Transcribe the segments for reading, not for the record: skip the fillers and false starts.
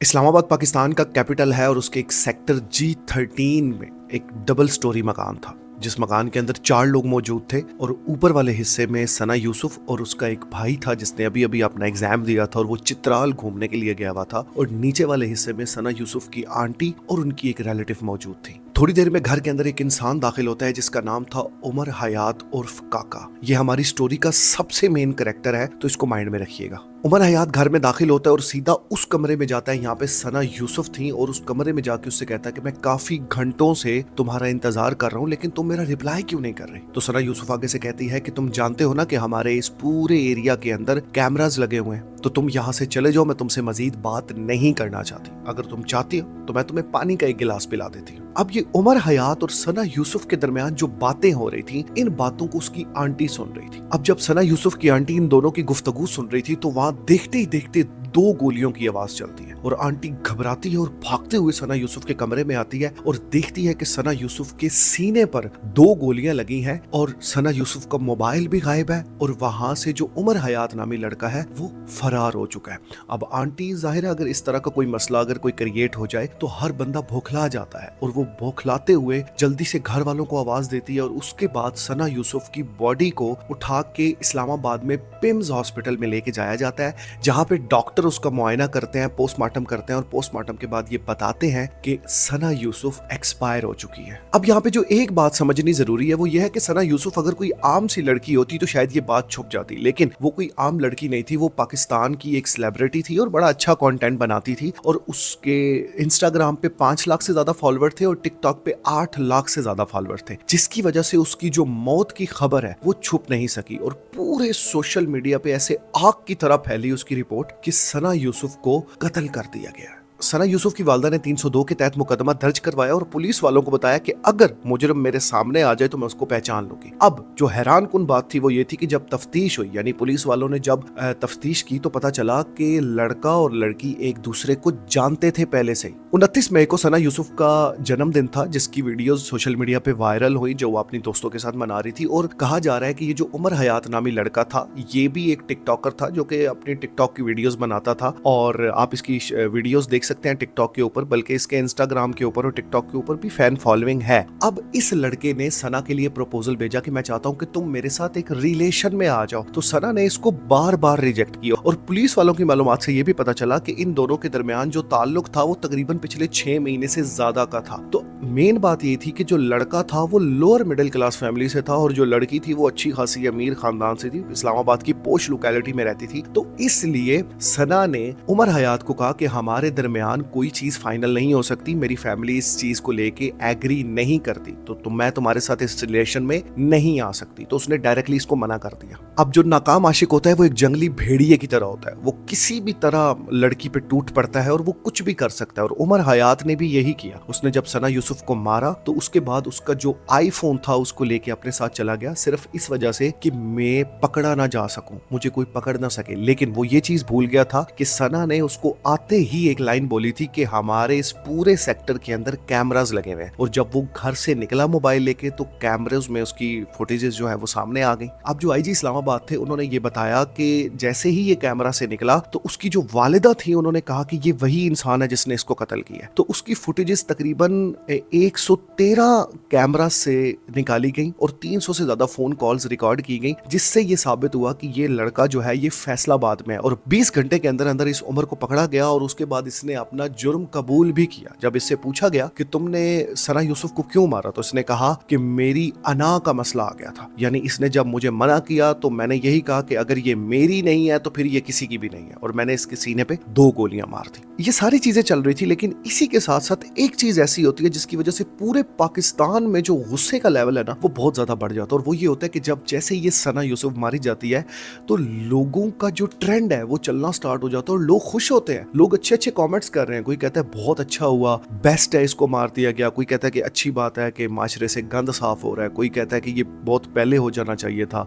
اسلام آباد پاکستان کا کیپٹل ہے اور اس کے ایک سیکٹر G13 میں ایک ڈبل سٹوری مکان تھا جس مکان کے اندر 4 لوگ موجود تھے اور اوپر والے حصے میں ثنا یوسف اور اس کا ایک بھائی تھا جس نے ابھی اپنا ایگزام دیا تھا اور وہ چترال گھومنے کے لیے گیا ہوا تھا، اور نیچے والے حصے میں ثنا یوسف کی آنٹی اور ان کی ایک ریلیٹیو موجود تھی۔ تھوڑی دیر میں گھر کے اندر ایک انسان داخل ہوتا ہے جس کا نام تھا عمر حیات عرف کاکا۔ یہ ہماری سٹوری کا سب سے مین کریکٹر ہے تو اس کو مائنڈ میں رکھیے گا۔ عمر حیات گھر میں داخل ہوتا ہے اور سیدھا اس کمرے میں جاتا ہے یہاں پہ ثنا یوسف تھی، اور اس کمرے میں جا کے اس سے کہتا ہے کہ میں کافی گھنٹوں سے تمہارا انتظار کر رہا ہوں لیکن تم میرا رپلائی کیوں نہیں کر رہے؟ تو ثنا یوسف آگے سے کہتی ہے کہ تم جانتے ہو نا کہ ہمارے اس پورے ایریا کے اندر کیمراز لگے ہوئے ہیں، تو تم یہاں سے چلے جاؤ، میں تم سے مزید بات نہیں کرنا چاہتی، اگر تم چاہتی ہو تو میں تمہیں پانی کا ایک گلاس پلا دیتی ہوں۔ اب یہ عمر حیات اور ثنا یوسف کے درمیان جو باتیں ہو رہی تھیں، ان باتوں کو اس کی آنٹی سن رہی تھی۔ اب جب ثنا یوسف کی آنٹی ان دونوں کی گفتگو سن رہی تھی تو وہاں دیکھتے ہی دیکھتے 2 گولیوں کی آواز چلتی ہے اور آنٹی گھبراتی ہے اور بھاگتے ہوئے ثنا یوسف کے کمرے میں آتی ہے اور دیکھتی ہے کہ ثنا یوسف کے سینے پر 2 گولیاں لگی ہیں اور ثنا یوسف کا موبائل بھی غائب ہے، اور وہاں سے جو عمر حیات نامی لڑکا ہے وہ فرار ہو چکا ہے۔ اب آنٹی ظاہر ہے اگر اس طرح کا کوئی مسئلہ اگر کوئی کریٹ ہو جائے تو ہر بندہ بھوکھلا جاتا ہے، اور وہ بھوکھلاتے ہوئے جلدی سے گھر والوں کو آواز دیتی ہے، اور اس کے بعد ثنا یوسف کی باڈی کو اٹھا کے اسلام آباد میں پمز ہاسپٹل میں لے کے جایا جاتا ہے، جہاں پہ ڈاکٹر اس کا معائنہ کرتے ہیں، پوسٹ مارٹم کرتے ہیں، اور پوسٹ مارٹم کے بعد یہ بتاتے ہیں کہ ثنا یوسف ایکسپائر ہو چکی ہے۔ اب یہاں پہ جو ایک بات سمجھنی ضروری ہے وہ یہ ہے کہ ثنا یوسف اگر کوئی عام سی لڑکی ہوتی تو شاید یہ بات چھپ جاتی، لیکن وہ کوئی عام لڑکی نہیں تھی، وہ پاکستان کی ایک سیلیبریٹی تھی اور بڑا اچھا کانٹینٹ بناتی تھی، اور اس کے انسٹاگرام پہ 5 لاکھ سے زیادہ فالوور تھے اور ٹک ٹاک پہ 8 لاکھ سے زیادہ فالوور تھے، جس کی وجہ سے اس کی جو موت کی خبر ہے وہ چھپ نہیں سکی، اور پورے سوشل میڈیا پہ ایسے آگ کی طرح پھیلی اس کی رپورٹ کہ ثنا یوسف کو قتل کر دیا گیا۔ ثنا یوسف کی والدہ نے 302 کے تحت مقدمہ درج کروایا اور پولیس والوں کو بتایا کہ اگر مجرم میرے سامنے آ جائے تو میں اس کو پہچان لوں گی۔ اب جو حیران کن بات تھی وہ یہ تھی کہ جب تفتیش ہوئی، یعنی پولیس والوں نے جب تفتیش کی تو پتا چلا کہ لڑکا اور لڑکی ایک دوسرے کو جانتے تھے پہلے سے ہی۔ 29 مئی کو ثنا یوسف کا جنم دن تھا جس کی ویڈیوز سوشل میڈیا پہ وائرل ہوئی، جو وہ اپنی دوستوں کے ساتھ منا رہی تھی، اور کہا جا رہا ہے کہ یہ جو عمر حیات نامی لڑکا تھا یہ بھی ایک ٹک ٹاکر تھا جو کہ اپنی ٹک ٹاک کی ویڈیوز بناتا تھا، اور آپ اس کی ویڈیوز دیکھ سکتے ہیں ٹک ٹاک کے اوپر، بلکہ اس کے انسٹاگرام کے اوپر اور ٹک ٹاک کے اوپر بھی فین فالوئنگ ہے۔ اب اس لڑکے نے ثنا کے لیے پروپوزل بھیجا کہ میں چاہتا ہوں کہ تم میرے ساتھ ایک ریلیشن میں آ جاؤ، تو ثنا نے اس کو بار بار ریجیکٹ کیا، اور پولیس والوں کی معلومات سے یہ بھی پتا چلا کہ ان دونوں کے درمیان جو تعلق تھا وہ تقریباً پچھلے 6 مہینے سے زیادہ کا تھا۔ تو مین بات یہ تھی کہ جو لڑکا تھا وہ لوور مڈل کلاس فیملی سے تھا اور جو لڑکی تھی وہ اچھی خاصی امیر خاندان سے تھی، اسلام آباد کی پوش لوکیلٹی میں رہتی تھی، تو اس لیے ثنا نے عمر حیات کو کہا کہ ہمارے درمیان کوئی چیز فائنل نہیں ہو سکتی، میری فیملی اس چیز کو لے کے ایگری نہیں کرتی، تو میں تمہارے ساتھ اس ریلیشن میں نہیں آ سکتی، تو اس نے ڈائریکٹلی اس کو منع کر دیا۔ اب جو ناکام عاشق ہوتا ہے وہ ایک جنگلی بھیڑیے کی طرح ہوتا ہے، وہ کسی بھی طرح لڑکی پہ ٹوٹ پڑتا ہے اور وہ کچھ بھی کر سکتا ہے، اور عمر حیات نے بھی یہی کیا۔ اس نے جب ثنا یوسف کو مارا تو اس کے بعد اس کا جو آئی فون تھا اس کو لے کے اپنے ساتھ چلا گیا، صرف اس وجہ سے کہ میں پکڑا نہ جا سکوں، مجھے کوئی پکڑ نہ سکے، لیکن وہ یہ چیز بھول گیا تھا کہ ثنا نے اس کو آتے ہی ایک لائن بولی تھی کہ ہمارے اس پورے سیکٹر کے اندر کیمراز لگے ہوئے ہیں، اور جب وہ گھر سے نکلا موبائل لے کے تو کیمراز میں اس کی فوٹیجز جو ہے وہ سامنے آ گئی۔ اب جو آئی جی اسلام آباد تھے انہوں نے یہ بتایا کہ جیسے ہی یہ کیمرا سے نکلا تو اس کی جو والدہ تھی انہوں نے کہا کہ یہ وہی انسان ہے جس نے اس کو قتل کیا، تو اس کی فوٹیجز تقریباً 113 کیمرا سے نکالی گئیں اور 300 سے زیادہ فون کالز ریکارڈ کی گئیں، جس سے یہ ثابت ہوا کہ یہ لڑکا جو ہے یہ فیصل آباد میں ہے، اور 20 گھنٹے کے اندر اندر اس عمر کو پکڑا گیا، اور اس کے بعد اس نے اپنا جرم قبول بھی کیا۔ جب اس سے پوچھا گیا کہ تم نے ثنا یوسف کو کیوں مارا تو اس نے کہا کہ میری انا کا مسئلہ آ گیا تھا، یعنی اس نے جب مجھے منع کیا تو میں نے یہی کہا کہ اگر یہ میری نہیں ہے تو پھر یہ کسی کی بھی نہیں ہے، اور میں نے اس کے سینے پہ 2 گولیاں مار دی۔ یہ ساری چیزیں چل رہی تھی، لیکن اسی کے ساتھ ساتھ ایک چیز ایسی ہوتی ہے جس کی وجہ سے پورے پاکستان میں جو غصے کا لیول ہے نا وہ بہت زیادہ بڑھ جاتا ہے، اور وہ یہ ہوتا ہے کہ جب جیسے یہ ثنا یوسف ماری جاتی ہے تو لوگوں کا جو ٹرینڈ ہے وہ چلنا سٹارٹ ہو جاتا ہے، اور لوگ خوش ہوتے ہیں، لوگ اچھے اچھے کامنٹس کر رہے ہیں، کوئی کہتا ہے بہت اچھا ہوا، بیسٹ ہے اس کو مار دیا گیا، کوئی کہتا ہے کہ اچھی بات ہے کہ معاشرے سے گند صاف ہو رہا ہے، کوئی کہتا ہے کہ یہ بہت پہلے ہو جانا چاہیے تھا۔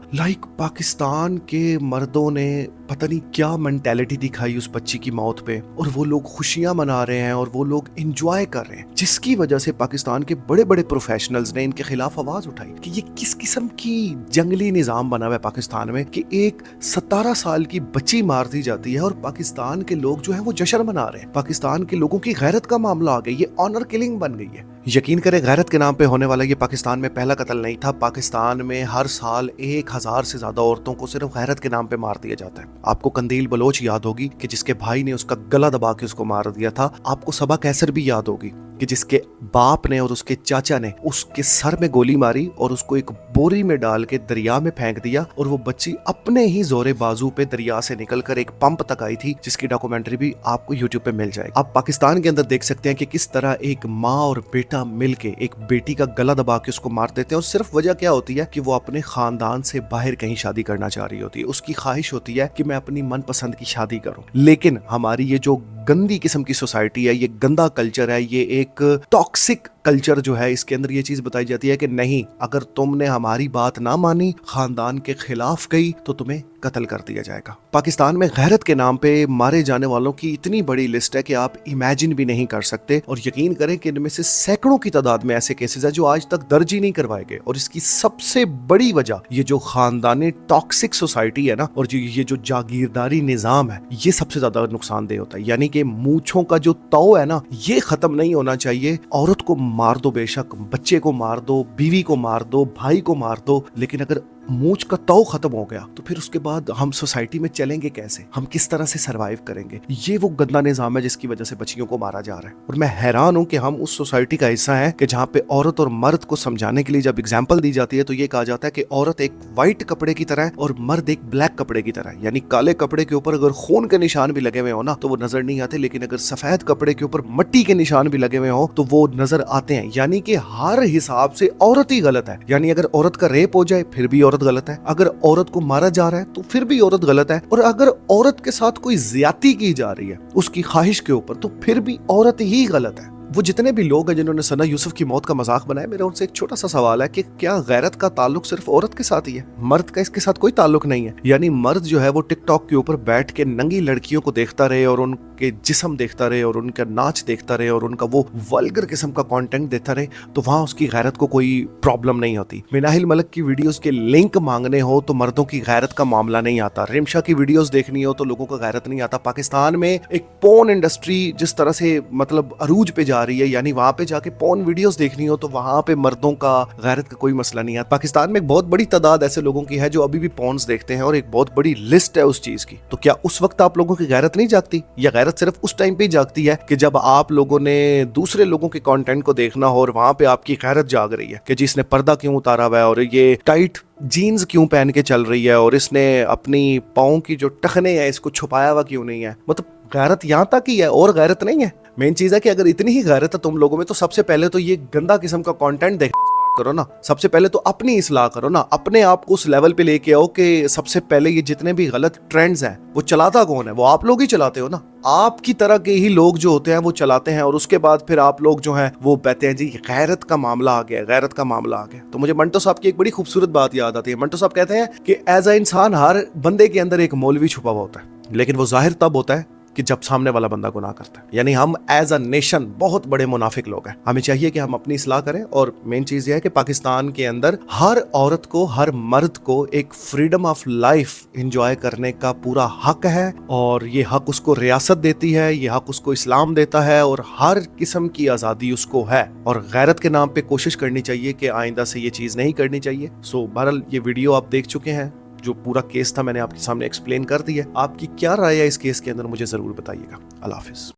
پاکستان کے مردوں نے پتہ نہیں کیا مینٹیلٹی دکھائی اس بچی کی موت پہ، اور وہ لوگ خوشیاں منا رہے ہیں اور اور وہ لوگ انجوائے کر رہے ہیں، جس کی وجہ سے پاکستان کے بڑے بڑے پروفیشنلز نے ان کے خلاف آواز اٹھائی کہ یہ کس قسم کی جنگلی نظام بنا ہوا ہے پاکستان میں کہ ایک 17 سال کی بچی مار دی جاتی ہے اور پاکستان کے لوگ جو ہیں وہ جشن منا رہے ہیں۔ پاکستان کے لوگوں کی غیرت کا معاملہ آ گیا، یہ آنر کلنگ بن گئی ہے۔ یقین کریں غیرت کے نام پہ ہونے والا یہ پاکستان میں پہلا قتل نہیں تھا۔ پاکستان میں ہر سال 1000 سے زیادہ عورتوں کو صرف غیرت کے نام پہ مار دیا جاتا ہے۔ آپ کو قندیل بلوچ یاد ہوگی کہ جس کے بھائی نے اس کا گلا دبا کے اس کو مار دیا تھا۔ آپ کو صبا کیسر بھی یاد ہوگی کہ جس کے باپ نے اور اس کے چاچا نے اس کے سر میں گولی ماری اور اس کو ایک بوری میں ڈال کے دریا میں پھینک دیا، اور وہ بچی اپنے ہی زور بازو پہ دریا سے نکل کر ایک پمپ تک آئی تھی، جس کی ڈاکومنٹری بھی آپ کو یوٹیوب پہ مل جائے گی۔ آپ پاکستان کے اندر دیکھ سکتے ہیں کہ کس طرح ایک ماں اور بیٹا مل کے ایک بیٹی کا گلا دبا کے اس کو مار دیتے ہیں، اور صرف وجہ کیا ہوتی ہے کہ وہ اپنے خاندان سے باہر کہیں شادی کرنا چاہ رہی ہوتی ہے۔ اس کی خواہش ہوتی ہے کہ میں اپنی من پسند کی شادی کروں، لیکن ہماری یہ جو گندی قسم کی سوسائٹی ہے، یہ گندا کلچر ہے، یہ ایک ٹاکسک کلچر جو ہے، اس کے اندر یہ چیز بتائی جاتی ہے کہ نہیں، اگر تم نے ہماری بات نہ مانی، خاندان کے خلاف گئی، تو تمہیں قتل کر دیا جائے گا۔ پاکستان میں غیرت کے نام پہ مارے جانے والوں کی اتنی بڑی لسٹ ہے کہ آپ امیجن بھی نہیں کر سکتے، اور یقین کریں کہ ان میں سے سینکڑوں کی تعداد میں ایسے کیسز ہیں جو آج تک درج ہی نہیں کروائے گئے، اور اس کی سب سے بڑی وجہ یہ جو خاندانی ٹاکسک سوسائٹی ہے نا، اور یہ جو جاگیرداری نظام ہے، یہ سب سے زیادہ نقصان دہ ہوتا ہے۔ یعنی کہ مونچھوں کا جو تو ہے نا، یہ ختم نہیں ہونا چاہیے۔ عورت کو مار دو، بے شک بچے کو مار دو، بیوی کو مار دو، بھائی کو مار دو، لیکن اگر مونچھ کا تو ختم ہو گیا تو پھر اس کے بعد ہم سوسائٹی میں چلیں گے کیسے؟ ہم کس طرح سے سروائیو کریں گے؟ یہ وہ گندا نظام ہے جس کی وجہ سے بچیوں کو مارا جا رہا ہے، اور میں حیران ہوں کہ ہم اس سوسائٹی کا حصہ ہیں کہ جہاں پہ عورت اور مرد کو سمجھانے کے لیے جب اگزامپل دی جاتی ہے تو یہ کہا جاتا ہے کہ عورت ایک وائٹ کپڑے کی طرح ہے اور مرد ایک بلیک کپڑے کی طرح ہے۔ یعنی کالے کپڑے کے اوپر اگر خون کے نشان بھی لگے ہوئے ہو نا تو وہ نظر نہیں آتے، لیکن اگر سفید کپڑے کے اوپر مٹی کے نشان بھی لگے ہوئے ہوں تو وہ نظر آتے ہیں۔ یعنی کہ ہر حساب سے عورت ہی غلط ہے۔ یعنی اگر عورت کا ریپ ہو جائے پھر بھی عورت غلط ہے، اگر عورت کو مارا جا رہا ہے تو پھر بھی عورت غلط ہے، اور اگر عورت کے ساتھ کوئی زیادتی کی جا رہی ہے اس کی خواہش کے اوپر تو پھر بھی عورت ہی غلط ہے۔ وہ جتنے بھی لوگ ہیں جنہوں نے ثنا یوسف کی موت کا مذاق بنایا، میرا ان سے ایک چھوٹا سا سوال ہے کہ کیا غیرت کا تعلق صرف عورت کے ساتھ ہی ہے؟ مرد کا اس کے ساتھ کوئی تعلق نہیں ہے؟ یعنی مرد جو ہے وہ ٹک ٹاک کے اوپر بیٹھ کے ننگی لڑکیوں کو دیکھتا رہے اور ان کے جسم دیکھتا رہے اور ان کا ناچ دیکھتا رہے اور ان کا وہ ولگر قسم کا کانٹینٹ دیکھتا رہے تو وہاں اس کی غیرت کو کوئی پرابلم نہیں ہوتی۔ مناہل ملک کی ویڈیوز کے لنک مانگنے ہو تو مردوں کی غیرت کا معاملہ نہیں آتا، رمشا کی ویڈیوز دیکھنی ہو تو لوگوں کا غیرت نہیں آتا۔ پاکستان میں ایک پون انڈسٹری جس طرح سے مطلب عروج پہ جا رہی ہے، یعنی وہاں پہ جا کے پون ویڈیوز دیکھنی ہو تو وہاں پہ مردوں کا غیرت کا کوئی مسئلہ نہیں ہے۔ پاکستان میں ایک بہت بڑی تعداد ایسے لوگوں کی ہے جو ابھی بھی پونز دیکھتے ہیں، اور ایک بہت بڑی لسٹ ہے اس چیز کی۔ تو کیا اس وقت آپ لوگوں کی غیرت نہیں جاگتی؟ یا غیرت صرف اس ٹائم پہ ہی جاگتی ہے کہ جب آپ لوگوں نے دوسرے لوگوں کے کانٹینٹ کو دیکھنا ہو اور وہاں پہ آپ کی غیرت جاگ رہی ہے کہ جس نے پردہ کیوں اتارا ہوا ہے، اور یہ ٹائٹ جینز کیوں پہن کے چل رہی ہے، اور اس نے اپنی پاؤں کی جو ٹخنے ہیں اس کو چھپایا ہوا کیوں نہیں ہے؟ مطلب غیرت یہاں تک ہی ہے اور غیرت نہیں ہے۔ مین چیز ہے کہ اگر اتنی ہی غیرت ہے تم لوگوں میں تو سب سے پہلے تو یہ گندا قسم کا کانٹینٹ دیکھنا کرو نا۔ سب سے پہلے تو اپنی اصلاح کرو نا، اپنے آپ کو اس لیول پہ لے کے آؤ کہ سب سے پہلے یہ جتنے بھی غلط ٹرینڈز ہیں وہ چلاتا کون ہے؟ وہ آپ لوگ ہی چلاتے ہو نا۔ آپ کی طرح کے ہی لوگ جو ہوتے ہیں وہ چلاتے ہیں، اور اس کے بعد پھر آپ لوگ جو ہیں وہ کہتے ہیں جی غیرت کا معاملہ آ گیا، غیرت کا معاملہ آ گیا۔ تو مجھے منٹو صاحب کی ایک بڑی خوبصورت بات یاد آتی ہے۔ منٹو صاحب کہتے ہیں کہ ایز اے انسان ہر بندے کے اندر ایک مولوی چھپا ہوا ہوتا ہے، لیکن وہ ظاہر تب ہوتا ہے کہ جب سامنے والا بندہ گناہ کرتا ہے۔ یعنی ہم ایز اے نیشن بہت بڑے منافق لوگ ہیں۔ ہمیں چاہیے کہ ہم اپنی اصلاح کریں، اور مین چیز یہ ہے کہ پاکستان کے اندر ہر عورت کو، ہر مرد کو ایک فریڈم آف لائف انجوائے کرنے کا پورا حق ہے، اور یہ حق اس کو ریاست دیتی ہے، یہ حق اس کو اسلام دیتا ہے، اور ہر قسم کی آزادی اس کو ہے۔ اور غیرت کے نام پہ کوشش کرنی چاہیے کہ آئندہ سے یہ چیز نہیں کرنی چاہیے۔ سو بہرحال یہ ویڈیو آپ دیکھ چکے ہیں، جو پورا کیس تھا میں نے آپ کے سامنے ایکسپلین کر دیا۔ آپ کی کیا رائے ہے اس کیس کے اندر؟ مجھے ضرور بتائیے گا۔ اللہ حافظ۔